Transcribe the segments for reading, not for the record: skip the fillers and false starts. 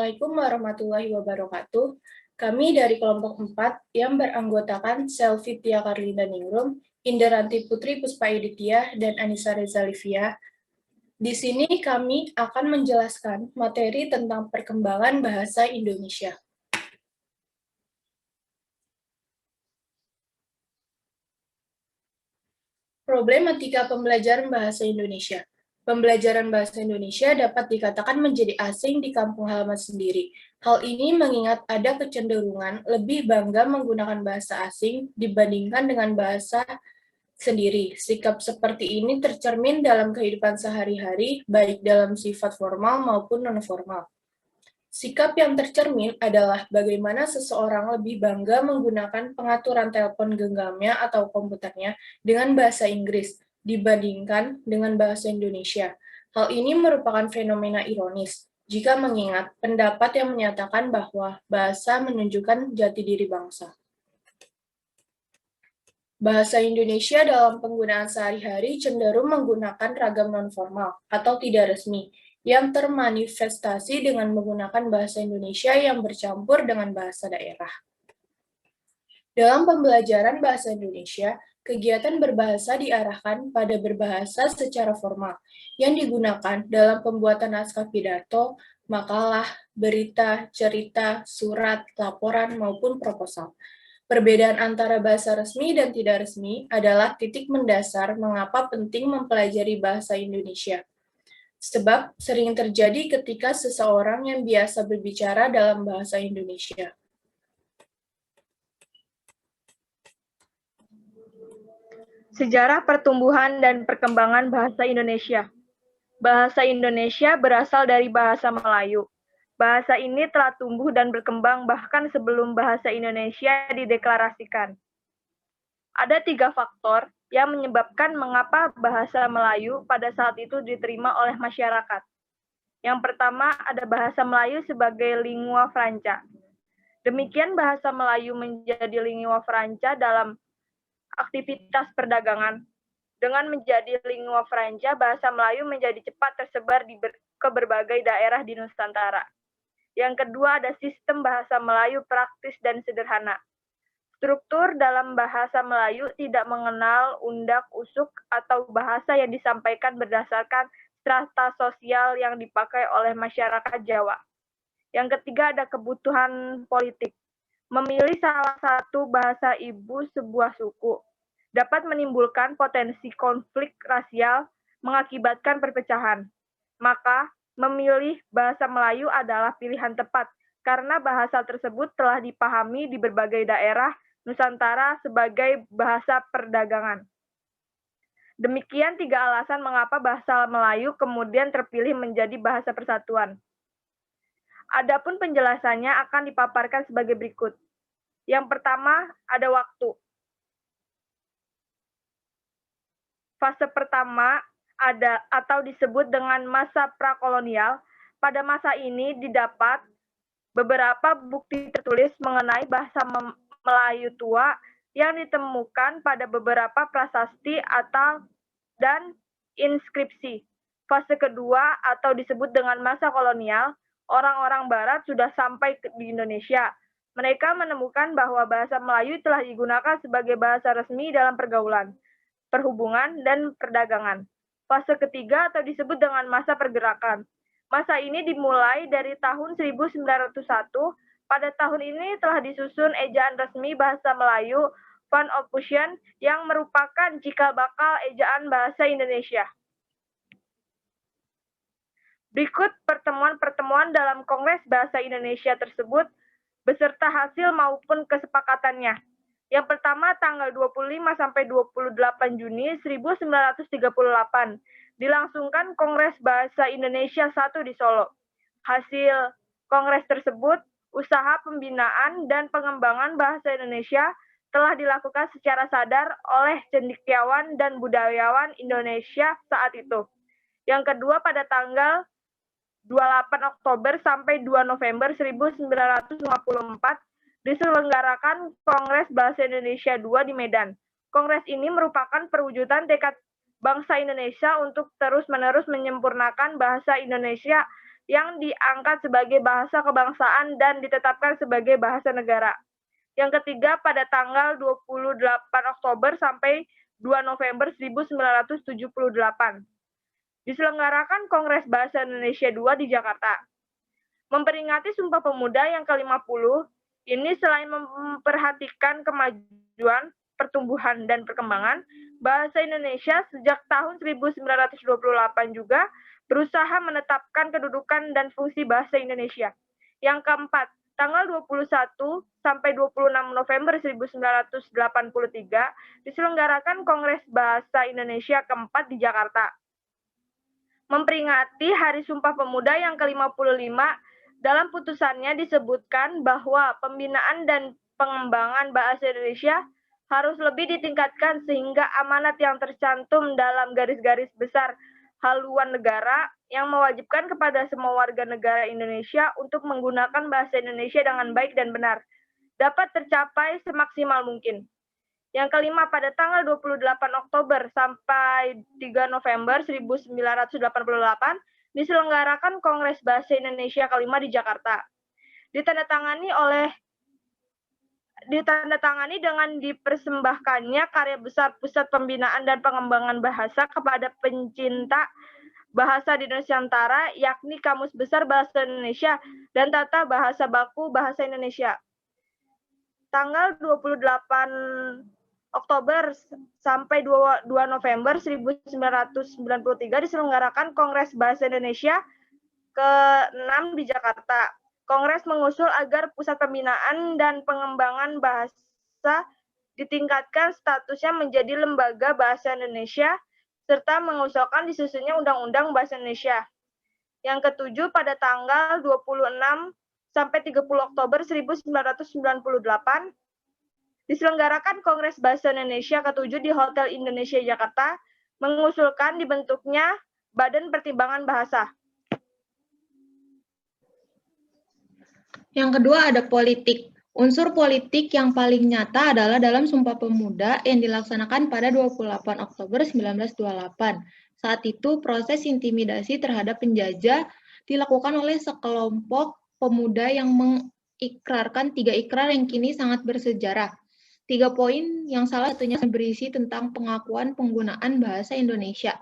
Assalamualaikum warahmatullahi wabarakatuh. Kami dari kelompok 4 yang beranggotakan Selvi Tia Karlinda Ningrum, Indaranti Putri Puspa Editya, dan Anissa Reza Livia. Di sini kami akan menjelaskan materi tentang perkembangan bahasa Indonesia. Problematika pembelajaran bahasa Indonesia. Pembelajaran bahasa Indonesia dapat dikatakan menjadi asing di kampung halaman sendiri. Hal ini mengingat ada kecenderungan lebih bangga menggunakan bahasa asing dibandingkan dengan bahasa sendiri. Sikap seperti ini tercermin dalam kehidupan sehari-hari, baik dalam sifat formal maupun non-formal. Sikap yang tercermin adalah bagaimana seseorang lebih bangga menggunakan pengaturan telepon genggamnya atau komputernya dengan bahasa Inggris dibandingkan dengan bahasa Indonesia. Hal ini merupakan fenomena ironis, jika mengingat pendapat yang menyatakan bahwa bahasa menunjukkan jati diri bangsa. Bahasa Indonesia dalam penggunaan sehari-hari cenderung menggunakan ragam non-formal atau tidak resmi, yang termanifestasi dengan menggunakan bahasa Indonesia yang bercampur dengan bahasa daerah. Dalam pembelajaran bahasa Indonesia, kegiatan berbahasa diarahkan pada berbahasa secara formal, yang digunakan dalam pembuatan naskah pidato, makalah, berita, cerita, surat, laporan, maupun proposal. Perbedaan antara bahasa resmi dan tidak resmi adalah titik mendasar mengapa penting mempelajari bahasa Indonesia. Sebab sering terjadi ketika seseorang yang biasa berbicara dalam bahasa Indonesia. Sejarah pertumbuhan dan perkembangan bahasa Indonesia. Bahasa Indonesia berasal dari bahasa Melayu. Bahasa ini telah tumbuh dan berkembang bahkan sebelum bahasa Indonesia dideklarasikan. Ada 3 faktor yang menyebabkan mengapa bahasa Melayu pada saat itu diterima oleh masyarakat. Yang pertama, ada bahasa Melayu sebagai lingua franca. Demikian bahasa Melayu menjadi lingua franca dalam aktivitas perdagangan. Dengan menjadi lingua franca, bahasa Melayu menjadi cepat tersebar ke berbagai daerah di Nusantara. Yang kedua, ada sistem bahasa Melayu praktis dan sederhana. Struktur dalam bahasa Melayu tidak mengenal undak-usuk atau bahasa yang disampaikan berdasarkan strata sosial yang dipakai oleh masyarakat Jawa. Yang ketiga, ada kebutuhan politik. Memilih salah satu bahasa ibu sebuah suku dapat menimbulkan potensi konflik rasial mengakibatkan perpecahan. Maka, memilih bahasa Melayu adalah pilihan tepat karena bahasa tersebut telah dipahami di berbagai daerah Nusantara sebagai bahasa perdagangan. Demikian 3 alasan mengapa bahasa Melayu kemudian terpilih menjadi bahasa persatuan. Adapun penjelasannya akan dipaparkan sebagai berikut. Yang pertama, ada waktu. Fase pertama ada atau disebut dengan masa prakolonial. Pada masa ini didapat beberapa bukti tertulis mengenai bahasa Melayu tua yang ditemukan pada beberapa prasasti dan inskripsi. Fase kedua atau disebut dengan masa kolonial, orang-orang barat sudah sampai di Indonesia. Mereka menemukan bahwa bahasa Melayu telah digunakan sebagai bahasa resmi dalam pergaulan, perhubungan, dan perdagangan. Fase ketiga atau disebut dengan masa pergerakan. Masa ini dimulai dari tahun 1901. Pada tahun ini telah disusun ejaan resmi bahasa Melayu Van Ophusen yang merupakan cikal bakal ejaan bahasa Indonesia. Berikut pertemuan-pertemuan dalam Kongres Bahasa Indonesia tersebut beserta hasil maupun kesepakatannya. Yang pertama tanggal 25 sampai 28 Juni 1938 dilangsungkan Kongres Bahasa Indonesia 1 di Solo. Hasil kongres tersebut, usaha pembinaan dan pengembangan bahasa Indonesia telah dilakukan secara sadar oleh cendekiawan dan budayawan Indonesia saat itu. Yang kedua pada tanggal 28 Oktober sampai 2 November 1954 diselenggarakan Kongres Bahasa Indonesia II di Medan. Kongres ini merupakan perwujudan tekad bangsa Indonesia untuk terus-menerus menyempurnakan bahasa Indonesia yang diangkat sebagai bahasa kebangsaan dan ditetapkan sebagai bahasa negara. Yang ketiga, pada tanggal 28 Oktober sampai 2 November 1978. Diselenggarakan Kongres Bahasa Indonesia II di Jakarta. Memperingati Sumpah Pemuda yang ke-50, ini selain memperhatikan kemajuan, pertumbuhan, dan perkembangan, bahasa Indonesia sejak tahun 1928 juga berusaha menetapkan kedudukan dan fungsi bahasa Indonesia. Yang keempat, tanggal 21 sampai 26 November 1983 diselenggarakan Kongres Bahasa Indonesia keempat di Jakarta. Memperingati Hari Sumpah Pemuda yang ke-55, dalam putusannya disebutkan bahwa pembinaan dan pengembangan bahasa Indonesia harus lebih ditingkatkan sehingga amanat yang tercantum dalam garis-garis besar haluan negara yang mewajibkan kepada semua warga negara Indonesia untuk menggunakan bahasa Indonesia dengan baik dan benar dapat tercapai semaksimal mungkin. Yang kelima, pada tanggal 28 Oktober sampai 3 November 1988 diselenggarakan Kongres Bahasa Indonesia kelima di Jakarta. Ditandatangani dengan dipersembahkannya karya besar Pusat Pembinaan dan Pengembangan Bahasa kepada pencinta bahasa di Nusantara, yakni Kamus Besar Bahasa Indonesia dan Tata Bahasa Baku Bahasa Indonesia. Tanggal 28 Oktober sampai 2 November 1993 diselenggarakan Kongres Bahasa Indonesia ke-6 di Jakarta. Kongres mengusul agar Pusat Pembinaan dan Pengembangan Bahasa ditingkatkan statusnya menjadi Lembaga Bahasa Indonesia, serta mengusulkan disusunnya Undang-Undang Bahasa Indonesia. Yang ketujuh, pada tanggal 26 sampai 30 Oktober 1998, diselenggarakan Kongres Bahasa Indonesia ke-7 di Hotel Indonesia Jakarta, mengusulkan dibentuknya Badan Pertimbangan Bahasa. Yang kedua ada politik. Unsur politik yang paling nyata adalah dalam Sumpah Pemuda yang dilaksanakan pada 28 Oktober 1928. Saat itu proses intimidasi terhadap penjajah dilakukan oleh sekelompok pemuda yang mengikrarkan 3 ikrar yang kini sangat bersejarah. 3 poin yang salah satunya berisi tentang pengakuan penggunaan bahasa Indonesia.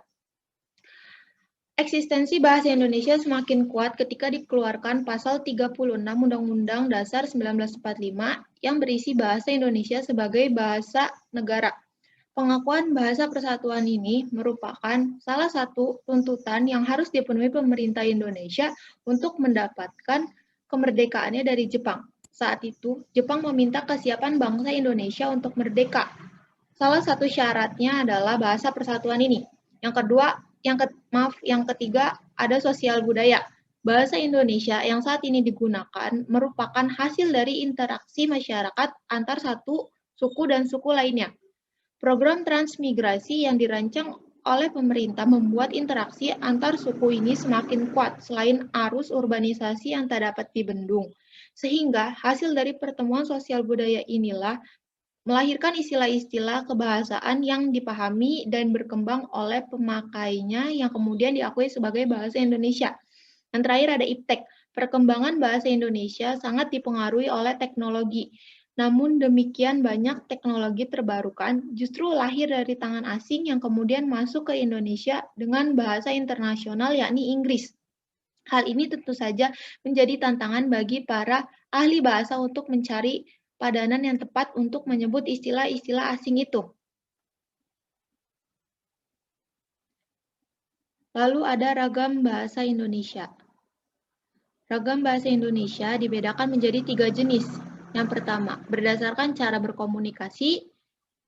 Eksistensi bahasa Indonesia semakin kuat ketika dikeluarkan Pasal 36 Undang-Undang Dasar 1945 yang berisi bahasa Indonesia sebagai bahasa negara. Pengakuan bahasa persatuan ini merupakan salah satu tuntutan yang harus dipenuhi pemerintah Indonesia untuk mendapatkan kemerdekaannya dari Jepang. Saat itu, Jepang meminta kesiapan bangsa Indonesia untuk merdeka. Salah satu syaratnya adalah bahasa persatuan ini. Yang ketiga ada sosial budaya. Bahasa Indonesia yang saat ini digunakan merupakan hasil dari interaksi masyarakat antar satu suku dan suku lainnya. Program transmigrasi yang dirancang oleh pemerintah membuat interaksi antar suku ini semakin kuat selain arus urbanisasi yang tak dapat dibendung. Sehingga hasil dari pertemuan sosial budaya inilah melahirkan istilah-istilah kebahasaan yang dipahami dan berkembang oleh pemakainya yang kemudian diakui sebagai bahasa Indonesia. Yang terakhir ada iptek. Perkembangan bahasa Indonesia sangat dipengaruhi oleh teknologi. Namun demikian banyak teknologi terbarukan justru lahir dari tangan asing yang kemudian masuk ke Indonesia dengan bahasa internasional yakni Inggris. Hal ini tentu saja menjadi tantangan bagi para ahli bahasa untuk mencari padanan yang tepat untuk menyebut istilah-istilah asing itu. Lalu ada ragam bahasa Indonesia. Ragam bahasa Indonesia dibedakan menjadi 3 jenis. Yang pertama, berdasarkan cara berkomunikasi.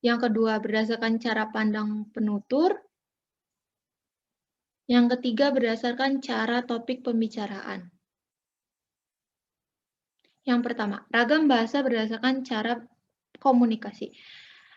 Yang kedua, berdasarkan cara pandang penutur. Yang ketiga, berdasarkan cara topik pembicaraan. Yang pertama, ragam bahasa berdasarkan cara komunikasi.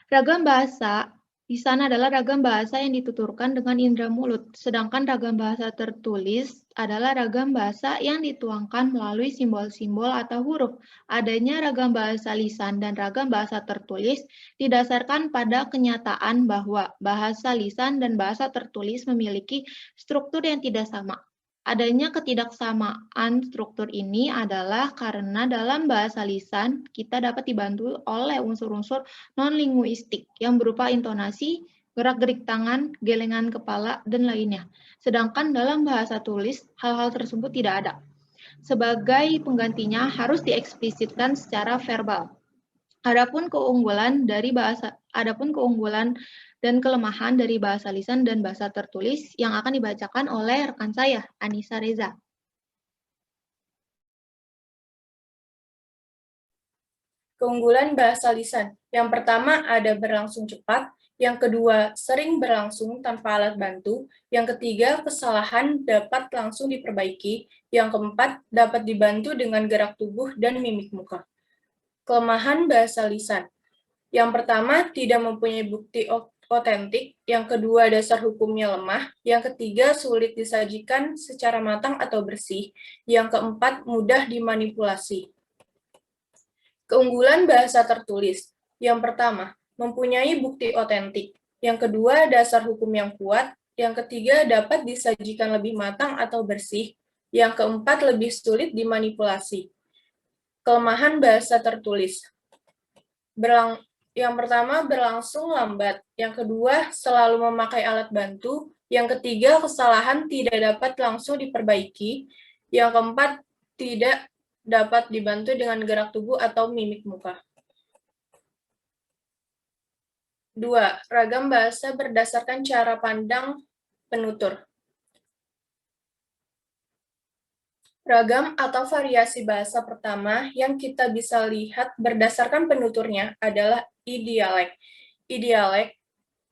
Ragam bahasa di sana adalah ragam bahasa yang dituturkan dengan indera mulut, sedangkan ragam bahasa tertulis adalah ragam bahasa yang dituangkan melalui simbol-simbol atau huruf. Adanya ragam bahasa lisan dan ragam bahasa tertulis didasarkan pada kenyataan bahwa bahasa lisan dan bahasa tertulis memiliki struktur yang tidak sama. Adanya ketidaksamaan struktur ini adalah karena dalam bahasa lisan kita dapat dibantu oleh unsur-unsur non-linguistik yang berupa intonasi, gerak-gerik tangan, gelengan kepala, dan lainnya. Sedangkan dalam bahasa tulis, hal-hal tersebut tidak ada. Sebagai penggantinya harus dieksplisitkan secara verbal. Adapun keunggulan dan kelemahan dari bahasa lisan dan bahasa tertulis yang akan dibacakan oleh rekan saya, Anissa Reza. Keunggulan bahasa lisan. Yang pertama ada berlangsung cepat, yang kedua sering berlangsung tanpa alat bantu, yang ketiga kesalahan dapat langsung diperbaiki, yang keempat dapat dibantu dengan gerak tubuh dan mimik muka. Kelemahan bahasa lisan. Yang pertama, tidak mempunyai bukti otentik, yang kedua dasar hukumnya lemah, yang ketiga sulit disajikan secara matang atau bersih, yang keempat mudah dimanipulasi. Keunggulan bahasa tertulis. Yang pertama, mempunyai bukti otentik, yang kedua dasar hukum yang kuat, yang ketiga dapat disajikan lebih matang atau bersih, yang keempat lebih sulit dimanipulasi. Kelemahan bahasa tertulis. Yang pertama, berlangsung lambat. Yang kedua, selalu memakai alat bantu. Yang ketiga, kesalahan tidak dapat langsung diperbaiki. Yang keempat, tidak dapat dibantu dengan gerak tubuh atau mimik muka. 2. Ragam bahasa berdasarkan cara pandang penutur. Ragam atau variasi bahasa pertama yang kita bisa lihat berdasarkan penuturnya adalah idialek. Idialek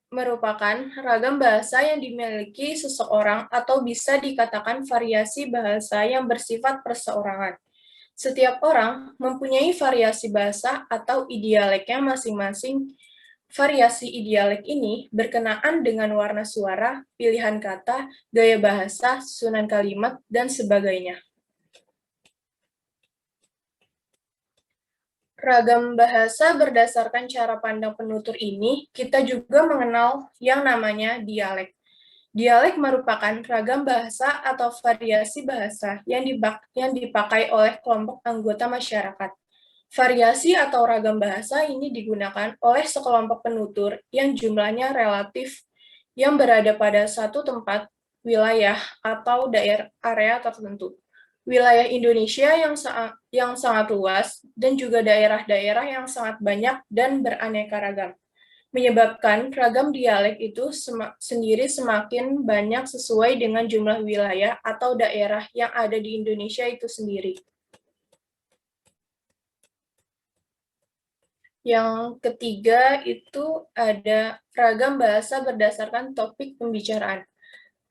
merupakan ragam bahasa yang dimiliki seseorang atau bisa dikatakan variasi bahasa yang bersifat perseorangan. Setiap orang mempunyai variasi bahasa atau idialeknya masing-masing. Variasi idialek ini berkenaan dengan warna suara, pilihan kata, gaya bahasa, susunan kalimat, dan sebagainya. Ragam bahasa berdasarkan cara pandang penutur ini, kita juga mengenal yang namanya dialek. Dialek merupakan ragam bahasa atau variasi bahasa yang dipakai oleh kelompok anggota masyarakat. Variasi atau ragam bahasa ini digunakan oleh sekelompok penutur yang jumlahnya relatif yang berada pada satu tempat, wilayah, atau daerah area tertentu. Wilayah Indonesia yang sangat luas dan juga daerah-daerah yang sangat banyak dan beraneka ragam, menyebabkan ragam dialek itu sendiri semakin banyak sesuai dengan jumlah wilayah atau daerah yang ada di Indonesia itu sendiri. Yang ketiga itu ada ragam bahasa berdasarkan topik pembicaraan.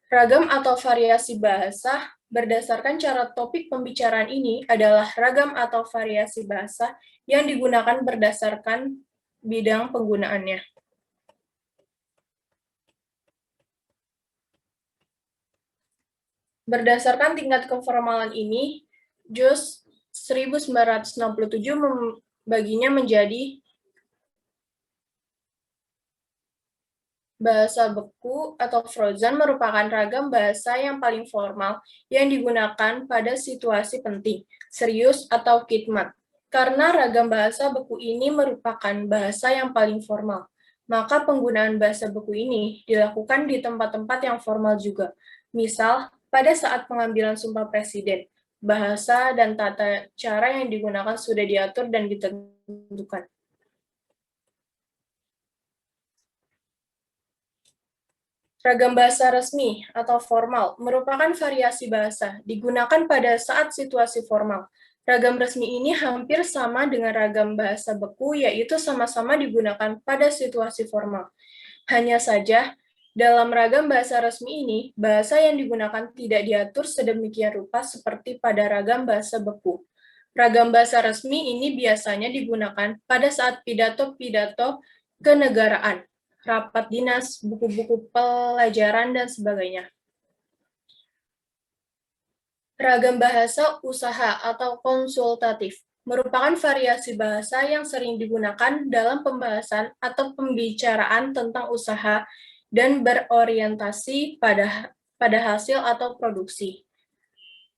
Ragam atau variasi bahasa berdasarkan cara topik pembicaraan ini adalah ragam atau variasi bahasa yang digunakan berdasarkan bidang penggunaannya. Berdasarkan tingkat keformalan ini, JOS 1967 membaginya menjadi bahasa beku atau frozen merupakan ragam bahasa yang paling formal yang digunakan pada situasi penting, serius, atau khidmat. Karena ragam bahasa beku ini merupakan bahasa yang paling formal, maka penggunaan bahasa beku ini dilakukan di tempat-tempat yang formal juga. Misal, pada saat pengambilan sumpah presiden, bahasa dan tata cara yang digunakan sudah diatur dan ditentukan. Ragam bahasa resmi atau formal merupakan variasi bahasa digunakan pada saat situasi formal. Ragam resmi ini hampir sama dengan ragam bahasa beku, yaitu sama-sama digunakan pada situasi formal. Hanya saja, dalam ragam bahasa resmi ini, bahasa yang digunakan tidak diatur sedemikian rupa seperti pada ragam bahasa beku. Ragam bahasa resmi ini biasanya digunakan pada saat pidato-pidato kenegaraan, rapat dinas, buku-buku pelajaran, dan sebagainya. Ragam bahasa usaha atau konsultatif merupakan variasi bahasa yang sering digunakan dalam pembahasan atau pembicaraan tentang usaha dan berorientasi pada hasil atau produksi.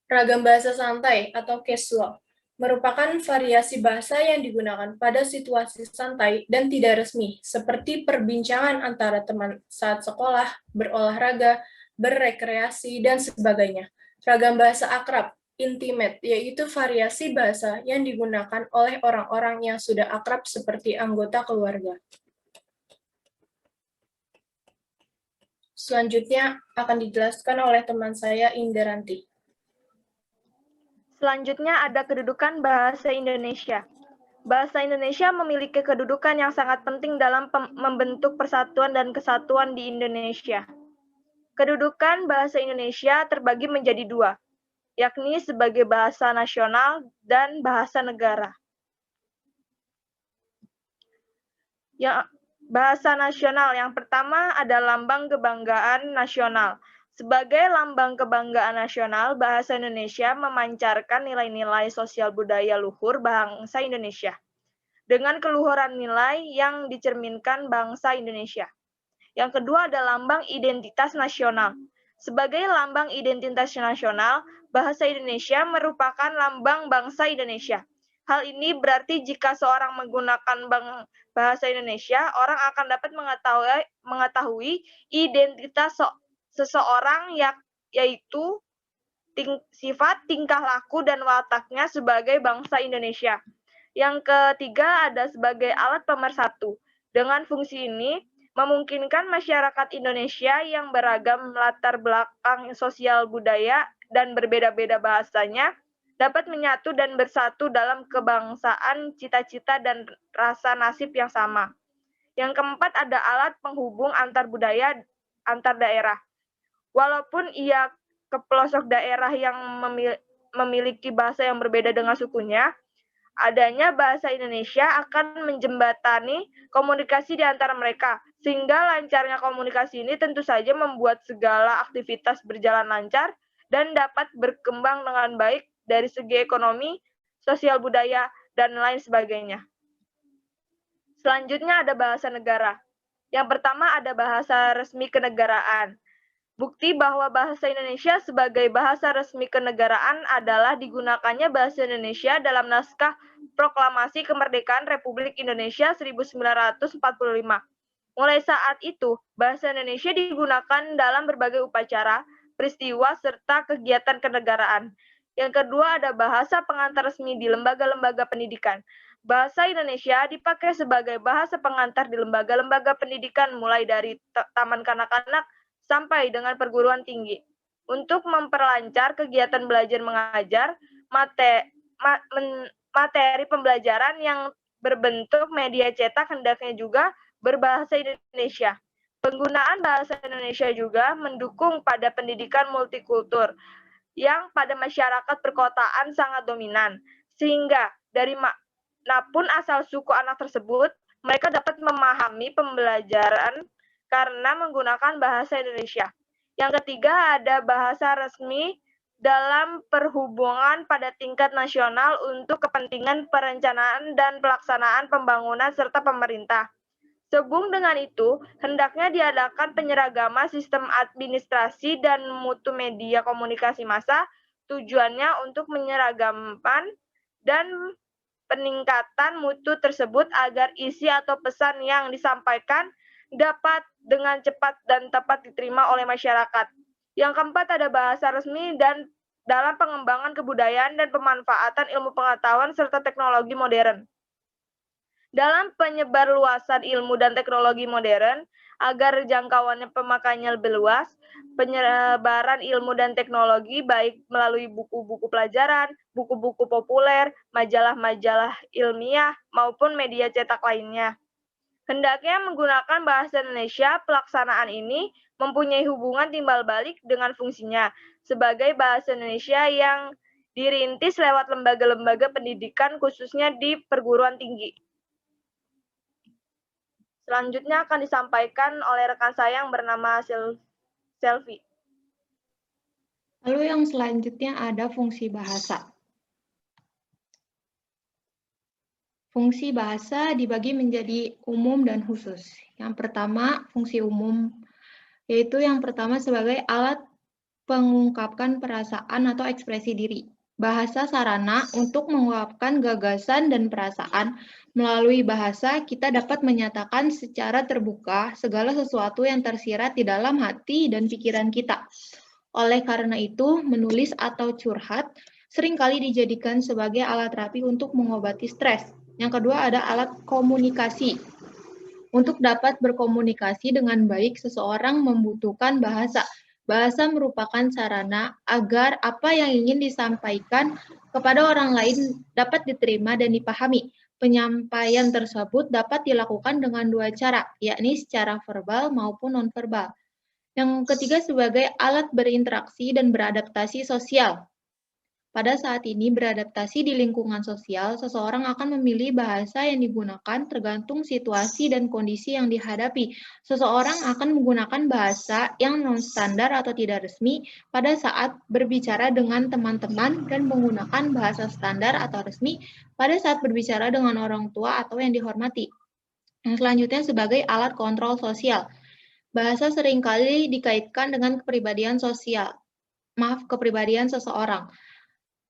Ragam bahasa santai atau casual merupakan variasi bahasa yang digunakan pada situasi santai dan tidak resmi, seperti perbincangan antara teman saat sekolah, berolahraga, berrekreasi, dan sebagainya. Ragam bahasa akrab, intimate, yaitu variasi bahasa yang digunakan oleh orang-orang yang sudah akrab seperti anggota keluarga. Selanjutnya akan dijelaskan oleh teman saya, Indaranti. Selanjutnya ada kedudukan bahasa Indonesia. Bahasa Indonesia memiliki kedudukan yang sangat penting dalam membentuk persatuan dan kesatuan di Indonesia. Kedudukan bahasa Indonesia terbagi menjadi dua, yakni sebagai bahasa nasional dan bahasa negara. Bahasa nasional yang pertama ada lambang kebanggaan nasional. Sebagai lambang kebanggaan nasional, bahasa Indonesia memancarkan nilai-nilai sosial budaya luhur bangsa Indonesia dengan keluhuran nilai yang dicerminkan bangsa Indonesia. Yang kedua ada lambang identitas nasional. Sebagai lambang identitas nasional, bahasa Indonesia merupakan lambang bangsa Indonesia. Hal ini berarti jika seorang menggunakan bahasa Indonesia, orang akan dapat mengetahui identitas seseorang, yaitu sifat, tingkah laku, dan wataknya sebagai bangsa Indonesia. Yang ketiga ada sebagai alat pemersatu. Dengan fungsi ini, memungkinkan masyarakat Indonesia yang beragam latar belakang sosial budaya dan berbeda-beda bahasanya dapat menyatu dan bersatu dalam kebangsaan, cita-cita, dan rasa nasib yang sama. Yang keempat ada alat penghubung antar budaya, antar daerah. Walaupun ia ke pelosok daerah yang memiliki bahasa yang berbeda dengan sukunya, adanya bahasa Indonesia akan menjembatani komunikasi di antara mereka, sehingga lancarnya komunikasi ini tentu saja membuat segala aktivitas berjalan lancar dan dapat berkembang dengan baik dari segi ekonomi, sosial budaya, dan lain sebagainya. Selanjutnya ada bahasa negara. Yang pertama ada bahasa resmi kenegaraan. Bukti bahwa bahasa Indonesia sebagai bahasa resmi kenegaraan adalah digunakannya bahasa Indonesia dalam naskah Proklamasi Kemerdekaan Republik Indonesia 1945. Mulai saat itu, bahasa Indonesia digunakan dalam berbagai upacara, peristiwa, serta kegiatan kenegaraan. Yang kedua ada bahasa pengantar resmi di lembaga-lembaga pendidikan. Bahasa Indonesia dipakai sebagai bahasa pengantar di lembaga-lembaga pendidikan mulai dari taman kanak-kanak sampai dengan perguruan tinggi. Untuk memperlancar kegiatan belajar mengajar, materi pembelajaran yang berbentuk media cetak hendaknya juga berbahasa Indonesia. Penggunaan bahasa Indonesia juga mendukung pada pendidikan multikultur yang pada masyarakat perkotaan sangat dominan, sehingga dari manapun asal suku anak tersebut, mereka dapat memahami pembelajaran karena menggunakan bahasa Indonesia. Yang ketiga ada bahasa resmi dalam perhubungan pada tingkat nasional untuk kepentingan perencanaan dan pelaksanaan pembangunan serta pemerintah. Sehubung dengan itu, hendaknya diadakan penyeragaman sistem administrasi dan mutu media komunikasi massa, tujuannya untuk menyeragamkan dan peningkatan mutu tersebut agar isi atau pesan yang disampaikan dapat dengan cepat dan tepat diterima oleh masyarakat. Yang keempat ada bahasa resmi dan dalam pengembangan kebudayaan dan pemanfaatan ilmu pengetahuan serta teknologi modern. Dalam penyebarluasan ilmu dan teknologi modern, agar jangkauannya pemakaiannya lebih luas, penyebaran ilmu dan teknologi baik melalui buku-buku pelajaran, buku-buku populer, majalah-majalah ilmiah, maupun media cetak lainnya. Hendaknya menggunakan bahasa Indonesia, pelaksanaan ini mempunyai hubungan timbal balik dengan fungsinya sebagai bahasa Indonesia yang dirintis lewat lembaga-lembaga pendidikan khususnya di perguruan tinggi. Selanjutnya akan disampaikan oleh rekan saya yang bernama Selvi. Lalu yang selanjutnya ada fungsi bahasa. Fungsi bahasa dibagi menjadi umum dan khusus. Yang pertama, fungsi umum, yaitu yang pertama sebagai alat mengungkapkan perasaan atau ekspresi diri. Bahasa sarana untuk mengungkapkan gagasan dan perasaan. Melalui bahasa, kita dapat menyatakan secara terbuka segala sesuatu yang tersirat di dalam hati dan pikiran kita. Oleh karena itu, menulis atau curhat seringkali dijadikan sebagai alat terapi untuk mengobati stres. Yang kedua ada alat komunikasi. Untuk dapat berkomunikasi dengan baik, seseorang membutuhkan bahasa. Bahasa merupakan sarana agar apa yang ingin disampaikan kepada orang lain dapat diterima dan dipahami. Penyampaian tersebut dapat dilakukan dengan dua cara, yakni secara verbal maupun nonverbal. Yang ketiga sebagai alat berinteraksi dan beradaptasi sosial. Pada saat ini, beradaptasi di lingkungan sosial, seseorang akan memilih bahasa yang digunakan tergantung situasi dan kondisi yang dihadapi. Seseorang akan menggunakan bahasa yang non-standar atau tidak resmi pada saat berbicara dengan teman-teman dan menggunakan bahasa standar atau resmi pada saat berbicara dengan orang tua atau yang dihormati. Yang selanjutnya sebagai alat kontrol sosial. Bahasa seringkali dikaitkan dengan kepribadian seseorang.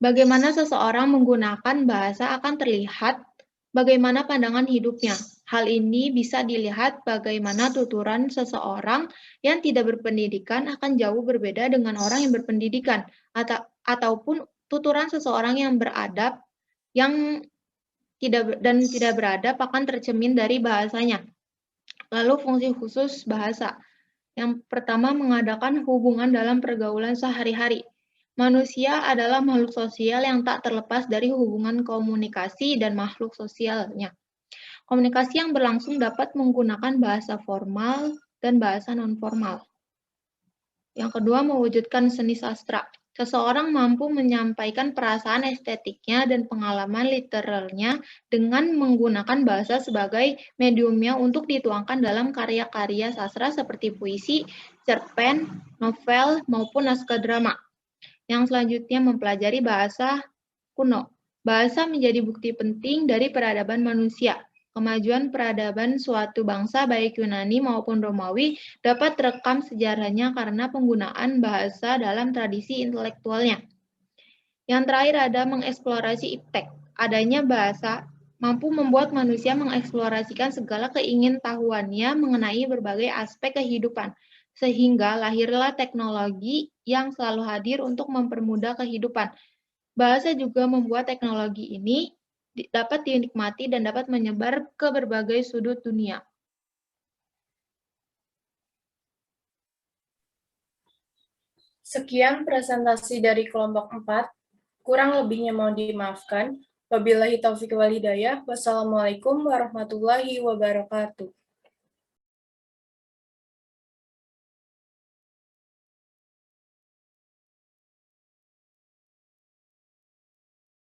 Bagaimana seseorang menggunakan bahasa akan terlihat bagaimana pandangan hidupnya. Hal ini bisa dilihat bagaimana tuturan seseorang yang tidak berpendidikan akan jauh berbeda dengan orang yang berpendidikan, ataupun tuturan seseorang yang beradab yang tidak beradab akan tercermin dari bahasanya. Lalu fungsi khusus bahasa. Yang pertama, mengadakan hubungan dalam pergaulan sehari-hari. Manusia adalah makhluk sosial yang tak terlepas dari hubungan komunikasi dan makhluk sosialnya. Komunikasi yang berlangsung dapat menggunakan bahasa formal dan bahasa non-formal. Yang kedua, mewujudkan seni sastra. Seseorang mampu menyampaikan perasaan estetiknya dan pengalaman literalnya dengan menggunakan bahasa sebagai mediumnya untuk dituangkan dalam karya-karya sastra seperti puisi, cerpen, novel, maupun naskah drama. Yang selanjutnya mempelajari bahasa kuno. Bahasa menjadi bukti penting dari peradaban manusia. Kemajuan peradaban suatu bangsa baik Yunani maupun Romawi dapat terekam sejarahnya karena penggunaan bahasa dalam tradisi intelektualnya. Yang terakhir ada mengeksplorasi iptek. Adanya bahasa mampu membuat manusia mengeksplorasikan segala keingintahuannya mengenai berbagai aspek kehidupan, sehingga lahirlah teknologi yang selalu hadir untuk mempermudah kehidupan. Bahasa juga membuat teknologi ini dapat dinikmati dan dapat menyebar ke berbagai sudut dunia. Sekian presentasi dari kelompok 4. Kurang lebihnya mohon dimaafkan. Wabillahi taufiq wal hidayah. Wassalamualaikum warahmatullahi wabarakatuh.